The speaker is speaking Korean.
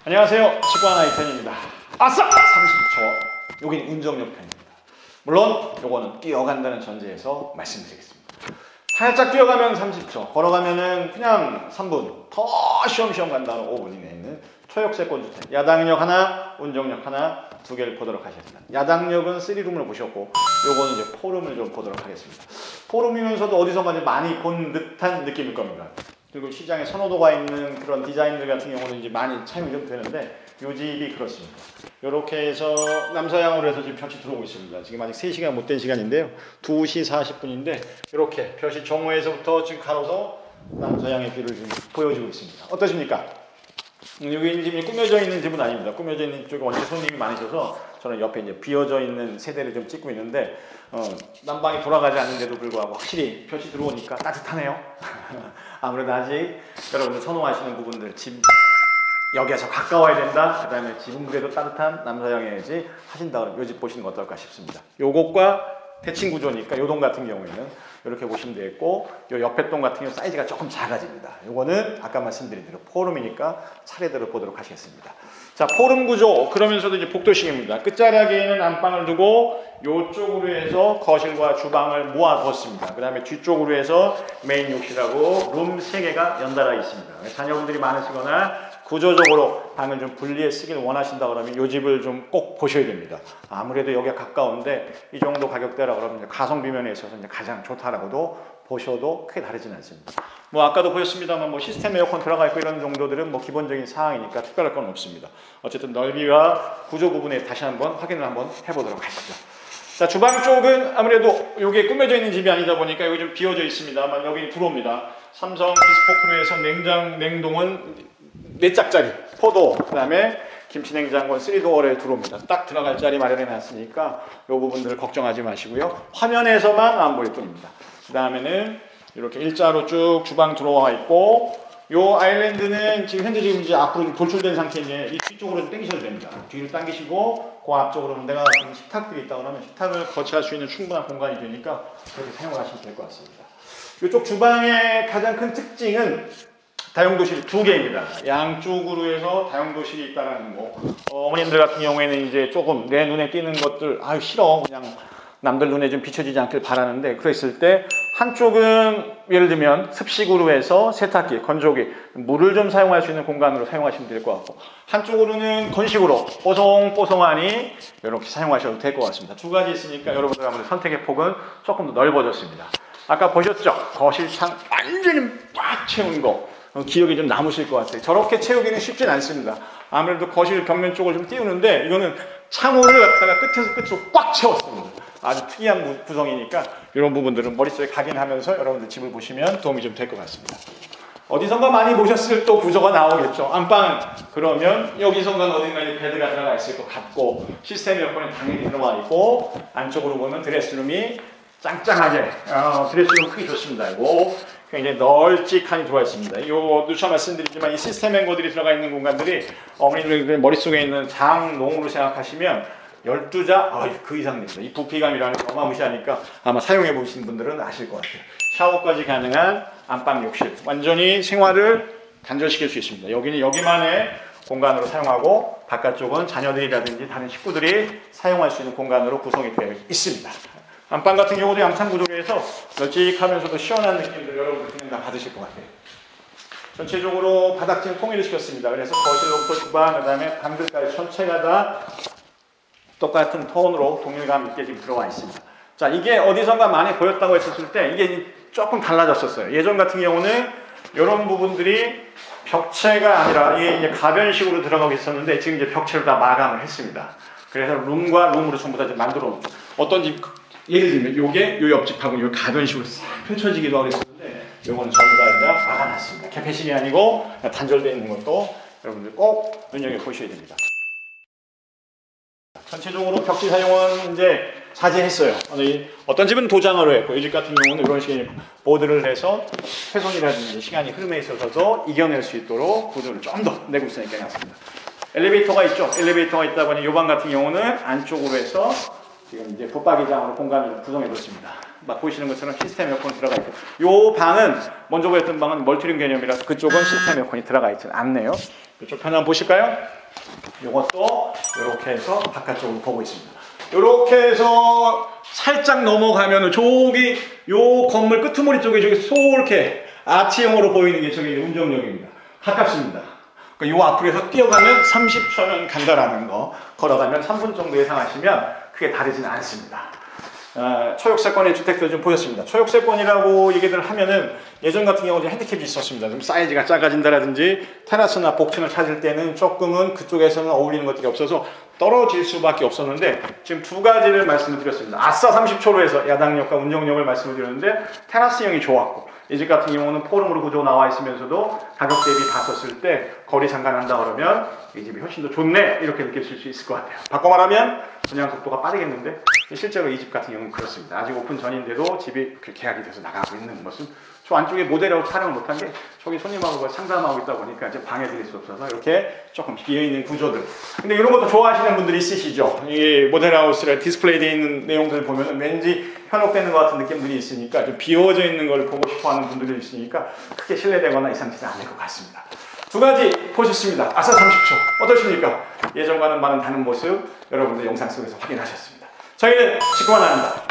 안녕하세요. 직관 아이템입니다. 아싸! 30초. 여기는 운정역 편입니다. 물론 요거는 뛰어간다는 전제에서 말씀드리겠습니다. 살짝 뛰어가면 30초, 걸어가면은 그냥 3분, 더 쉬엄쉬엄 간다면 5분 이내에 있는 초역세권 주택. 야당역 하나, 운정역 하나, 두 개를 보도록 하겠습니다. 야당역은 3룸을 보셨고, 요거는 이제 4룸을 좀 보도록 하겠습니다. 4룸이면서도 어디선가 많이 본 듯한 느낌일 겁니다. 그리고 시장에 선호도가 있는 그런 디자인들 같은 경우는 이제 많이 차용이 좀 되는데, 요 집이 그렇습니다. 이렇게 해서 남서향으로 해서 지금 볕이 들어오고 있습니다. 지금 아직 3시간 못 된 시간인데요. 2시 40분인데 이렇게 볕이 정오에서부터 지금 가로서 남서향의 뷰를 지금 보여주고 있습니다. 어떠십니까? 여기 집이 꾸며져 있는 집은 아닙니다. 꾸며져 있는 쪽에 원체 손님이 많으셔서 저는 옆에 이제 비어져 있는 세대를 좀 찍고 있는데 난방이 돌아가지 않는데도 불구하고 확실히 볕이 들어오니까 따뜻하네요. 아무래도 아직 여러분들 선호하시는 부분들 집 역에서 가까워야 된다. 그 다음에 집은 그래도 따뜻한 남서향해야지 하신다 그러면 이 집 보시는 거 어떨까 싶습니다. 요것과 대칭 구조니까 요 동 같은 경우에는 이렇게 보시면 되겠고, 요 옆에 동 같은 경우 사이즈가 조금 작아집니다. 요거는 아까 말씀드린 대로 포룸이니까 차례대로 보도록 하시겠습니다. 자, 포룸 구조 그러면서도 이제 복도식입니다. 끝자락에는 안방을 두고 요쪽으로 해서 거실과 주방을 모아뒀습니다. 그 다음에 뒤쪽으로 해서 메인 욕실하고 룸 3개가 연달아 있습니다. 자녀분들이 많으시거나 구조적으로 방을 좀 분리해 쓰길 원하신다 그러면 이 집을 좀 꼭 보셔야 됩니다. 아무래도 여기가 가까운데 이 정도 가격대라 그러면 가성비 면에 있어서 이제 가장 좋다라고도 보셔도 크게 다르지는 않습니다. 뭐 아까도 보셨습니다만 뭐 시스템 에어컨 들어가 있고 이런 정도들은 뭐 기본적인 사항이니까 특별할 건 없습니다. 어쨌든 넓이와 구조 부분에 다시 한번 확인을 한번 해보도록 하시죠. 자, 주방 쪽은 아무래도 이게 꾸며져 있는 집이 아니다 보니까 여기 좀 비어져 있습니다만 여기 들어옵니다. 삼성 비스포크로 해서 냉장, 냉동은 4짝짜리 포도, 그 다음에 김치냉장고는 3도어에 들어옵니다. 딱 들어갈 자리 마련해 놨으니까 이 부분들을 걱정하지 마시고요. 화면에서만 안 보일 뿐입니다. 그 다음에는 이렇게 일자로 쭉 주방 들어와 있고, 요 아일랜드는 지금 현재 지금 이제 앞으로 돌출된 상태인데 이 뒤쪽으로 좀 당기셔도 됩니다. 뒤로 당기시고 그 앞쪽으로는 내가 식탁들이 있다 그러면 식탁을 거치할 수 있는 충분한 공간이 되니까 그렇게 사용을 하시면 될 것 같습니다. 이쪽 주방의 가장 큰 특징은 다용도실 2개입니다. 양쪽으로 해서 다용도실이 있다는 거. 어머님들 같은 경우에는 이제 조금 내 눈에 띄는 것들, 아유 싫어, 그냥 남들 눈에 좀 비춰지지 않길 바라는데, 그랬을 때 한쪽은 예를 들면 습식으로 해서 세탁기, 건조기, 물을 좀 사용할 수 있는 공간으로 사용하시면 될 것 같고, 한쪽으로는 건식으로 뽀송뽀송하니 이렇게 사용하셔도 될 것 같습니다. 두 가지 있으니까 여러분들 아무래도 선택의 폭은 조금 더 넓어졌습니다. 아까 보셨죠? 거실창 완전히 꽉 채운 거. 기억이 좀 남으실 것 같아요. 저렇게 채우기는 쉽진 않습니다. 아무래도 거실 벽면 쪽을 좀 띄우는데 이거는 창호를 갖다가 끝에서 끝으로 꽉 채웠습니다. 아주 특이한 구성이니까 이런 부분들은 머릿속에 각인하면서 여러분들 집을 보시면 도움이 좀 될 것 같습니다. 어디선가 많이 보셨을 또 구조가 나오겠죠. 안방 그러면 여기선가 어딘가에 베드가 들어가 있을 것 같고, 시스템 에어컨이 당연히 들어가 있고, 안쪽으로 보면 드레스룸이 짱짱하게 드레스룸 크기 좋습니다. 이거 굉장히 널찍하니 들어가 있습니다. 요 누차 말씀드리지만 이 시스템 행거들이 들어가 있는 공간들이 어머니들 머릿속에 있는 장농으로 생각하시면 12자 그 이상 됩니다. 이 부피감이라는 게 어마무시하니까 아마 사용해 보신 분들은 아실 것 같아요. 샤워까지 가능한 안방 욕실, 완전히 생활을 단절시킬 수 있습니다. 여기는 여기만의 공간으로 사용하고 바깥쪽은 자녀들이라든지 다른 식구들이 사용할 수 있는 공간으로 구성이 되어 있습니다. 안방 같은 경우도 양창 구조로 해서 널찍하면서도 시원한 느낌들 여러분들 그냥 다 받으실 것 같아요. 전체적으로 바닥재는 통일을 시켰습니다. 그래서 거실로부터 주방, 그 다음에 방들까지 전체가 다 똑같은 톤으로 동일감 있게 지금 들어와 있습니다. 자, 이게 어디선가 많이 보였다고 했었을 때 이게 조금 달라졌었어요. 예전 같은 경우는 이런 부분들이 벽체가 아니라 이게 이제 가변식으로 들어가고 있었는데 지금 이제 벽체로 다 마감을 했습니다. 그래서 룸과 룸으로 전부 다 만들어 놓죠. 어떤 집 예를 들면 요게 요 옆집하고 요 가변식으로 싹 펼쳐지기도 하고 있었는데 요거는 전부 다 이제 막아놨습니다. 개폐식이 아니고 단절되어 있는 것도 여러분들 꼭 눈여겨보셔야 됩니다. 전체적으로 벽지 사용은 이제 자제했어요. 어떤 집은 도장으로 했고, 이 집 같은 경우는 이런 식의 보드를 해서 훼손이라든지 시간이 흐름에 있어서도 이겨낼 수 있도록 구조를 좀 더 내고 있으니까 해놨습니다. 엘리베이터가 있죠. 엘리베이터가 있다 보니 요 방 같은 경우는 안쪽으로 해서 지금 이제 붙박이장으로 공간을 구성해뒀습니다. 막 보시는 것처럼 시스템 에어컨 들어가 있고, 요 방은 먼저 보였던 방은 멀티룸 개념이라서 그쪽은 시스템 에어컨이 들어가 있지는 않네요. 이쪽 편 한번 보실까요? 이것도 이렇게 해서 바깥쪽으로 보고 있습니다. 이렇게 해서 살짝 넘어가면 저기 요 건물 끄트머리 쪽에 저기 소렇게 아치형으로 보이는 게 저기 운정역입니다. 가깝습니다. 그러니까 요 앞으로 해서 뛰어가면 30초면 간다라는 거, 걸어가면 3분 정도 예상하시면 크게 다르지는 않습니다. 초역세권의 주택들 좀 보셨습니다. 초역세권이라고 얘기를 하면은 예전 같은 경우는 핸디캡이 있었습니다. 좀 사이즈가 작아진다라든지 테라스나 복층을 찾을 때는 조금은 그쪽에서는 어울리는 것들이 없어서 떨어질 수밖에 없었는데 지금 두 가지를 말씀을 드렸습니다. 아싸 30초로 해서 야당역과 운정역을 말씀을 드렸는데 테라스형이 좋았고, 이 집 같은 경우는 포름으로 구조 나와 있으면서도 가격 대비 봤었을 때 거리 상관한다 그러면 이 집이 훨씬 더 좋네 이렇게 느끼실 수 있을 것 같아요. 바꿔 말하면 분양 속도가 빠르겠는데 실제로 이 집 같은 경우는 그렇습니다. 아직 오픈 전인데도 집이 계약이 돼서 나가고 있는 모습. 저 안쪽에 모델하고 촬영을 못한 게 저기 손님하고 상담하고 있다 보니까 이제 방해드릴 수 없어서 이렇게 조금 비어있는 구조들. 근데 이런 것도 좋아하시는 분들이 있으시죠. 이 모델하우스에 디스플레이 되어 있는 내용들 보면 왠지 현혹되는 것 같은 느낌들이 있으니까 좀 비워져 있는 걸 보고 싶어 하는 분들이 있으니까 크게 신뢰되거나 이상치는 않을 것 같습니다. 두 가지 보셨습니다. 아싸 30초 어떠십니까? 예전과는 많은 다른 모습 여러분들 영상 속에서 확인하셨습니다. 저희는 직관합니다.